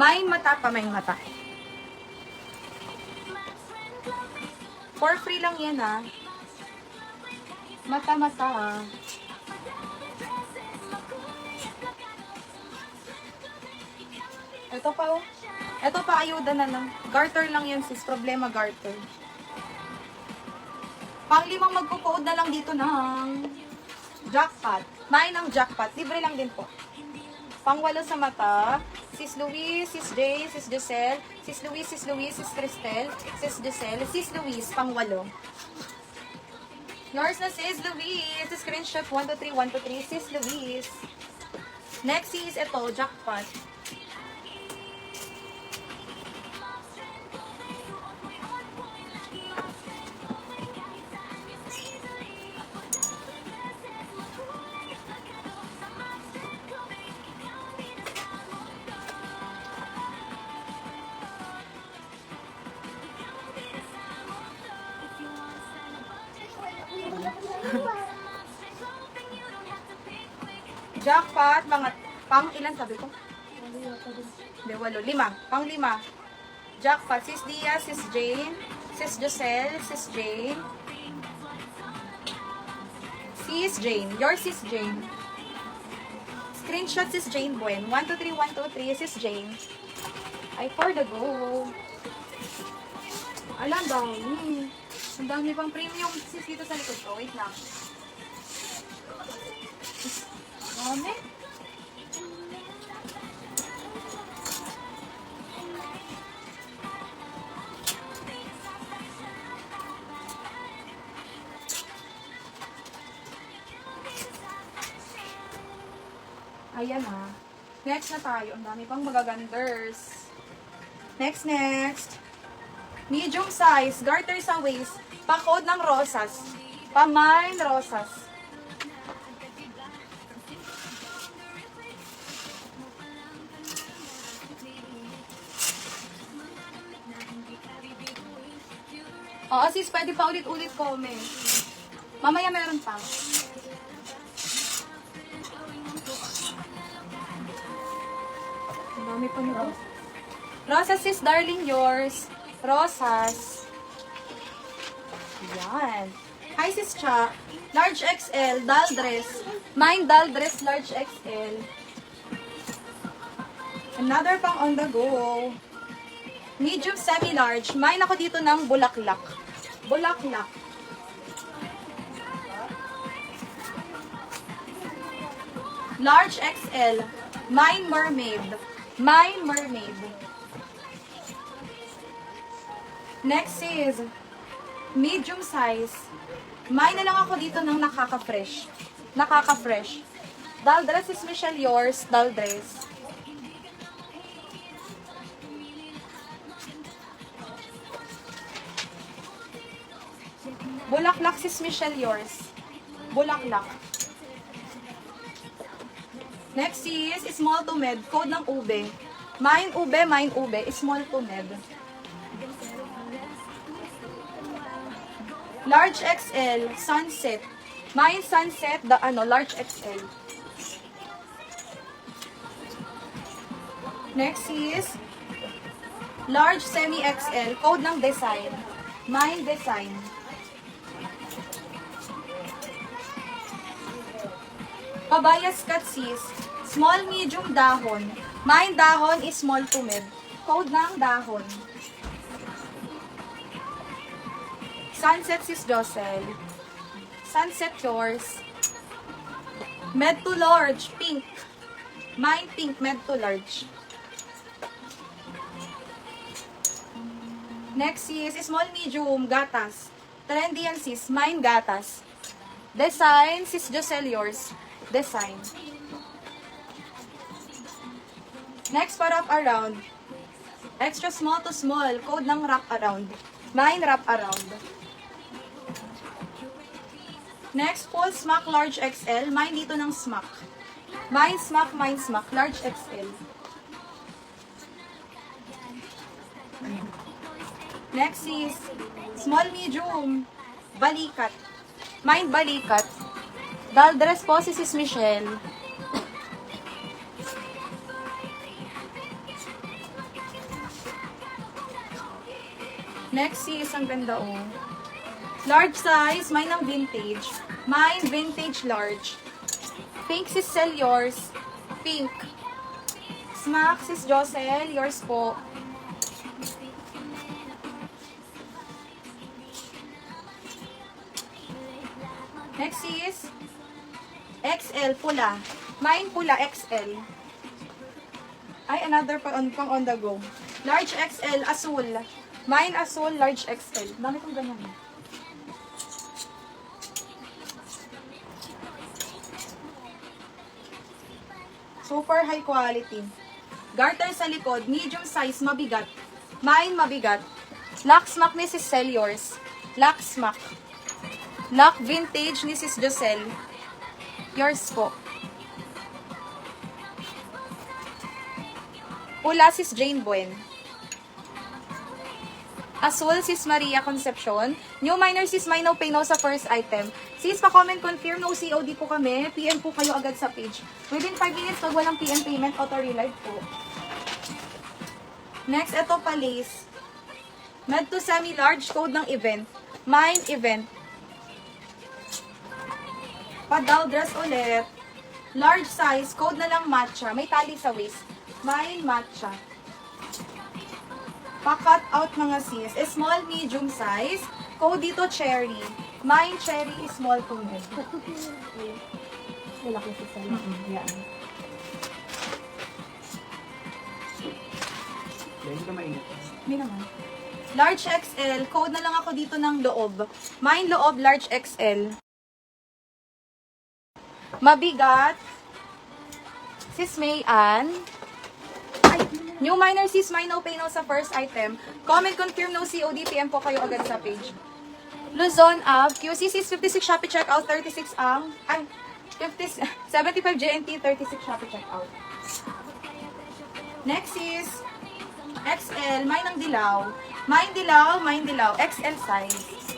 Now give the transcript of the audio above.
May mata pa, may mata. For free lang yan, ha. Mata-mata, ha. Ito pa, oh. Ito pa, ayuda na lang. Garter lang yan, sis. Problema, garter. Pang-limang magpo-code na lang dito ng jackpot. May ng jackpot. Libre lang din po. Pang-walo sa mata. Sis Louise, Sis Jay, Sis Giselle, Sis Louise, Sis Louise, Sis Cristel, Sis Giselle, Sis Louise, pang-walo. Yours na Sis Louise. Screenshot 1, 2, 3, 1, 2, 3, Sis Louise. Next is ito, jackpot. Jackpot, mga pang ilan sabi ko? Hindi, walo. 5. Pang 5. Jackpot, Sis Dia, Sis Jane, Sis Giselle, Sis Jane. Sis Jane. Your Sis Jane. Screenshot Sis Jane Buen. 1, 2, 3, 1, 2, 3, Sis Jane. Ay, for the go. Alam, dami. Ang dami pang premium sis dito sa likod ko. Wait lang. Dami. Ayan ha. Next na tayo. Ang dami pang magaganders. Next. Medium size. Garter sa waist. Pa-code ng rosas. Pa-mine rosas. Oo, sis, pwede pa ulit-ulit comment. Mamaya meron pa. Ang dami pa nito. Rosas, sis, darling, yours. Rosas. Yan. Hi, sis, Cha. Large XL, doll dress. Mine, doll dress, large XL. Another pang on the go. Medium semi-large. Mine ako dito ng bulaklak. Bulaklak. Large XL. Mine mermaid. Mine mermaid. Next is medium size. Mine na lang ako dito ng nakaka-fresh. Nakaka-fresh. Doll dress is Michelle, yours. Doll dress. Bulaklak sis Michelle, yours. Bulaklak. Next is small to med. Code ng ube. Mine ube. Small to med. Large XL, sunset. Mine sunset, large XL. Next is large semi XL. Code ng design. Mine design. Pabayas cut sis. Small, medium, dahon. Mine dahon is small to mid. Code ng dahon. Sunset sis Jocel. Sunset yours. Med to large, pink. Mine pink, med to large. Next is small, medium, gatas. Trendy yan sis. Mine gatas. Design sis Jocel, yours. Design. Next pa wrap around. Extra small to small. Code ng wrap around. Mine wrap around. Next, full smack large XL. Mine dito ng smack. Mine smack, large XL. Next is small medium. Balikat. Mine balikat. Doll dress po si Sis Michelle. Next is, ang ganda oh. Large size, mine ng vintage. Mine, vintage large. Pink sis Sel, yours. Pink. Smack sis Josel, yours po. Next is XL, pula. Mine pula, XL. Ay, another pang on the go. Large XL, asul. Mine asul, large XL. Dami kong ganyan. Super high quality. Garter sa likod, medium size, mabigat. Mine, mabigat. Lock smack ni sis Sel, yours. Lock smack. Lock vintage ni sis Josel. Yours po. Pula sis Jane Buen. Azul sis Maria Concepcion. New minor sis May No Pay No sa first item. Sis, pa-comment confirm, no COD po kami. PM po kayo agad sa page. Within 5 minutes, pag walang PM payment, auto-relive po. Next, ito pa lace. Med to semi-large, code ng event. Mine event. Padaw dress ulit. Large size, code na lang matcha. May tali sa waist. Mine matcha. Pa-cut out mga sis. Small, medium size. Code dito cherry. Mine cherry is small to medium. Lalaki sa yan. Hindi ka mainit. May naman. Large XL. Code na lang ako dito ng loob. Mine loob, large XL. Mabigat. Sis May Ann. New minor sis May No Pay No sa first item. Comment confirm no COD. PM po kayo agad sa page. Luzon Ave. QC sis 56 Shopee checkout. 36 ang. Ay. 50, 75 JNT. 36 Shopee checkout. Next is XL. Mine ng dilaw. Mine dilaw. Mine dilaw. XL size.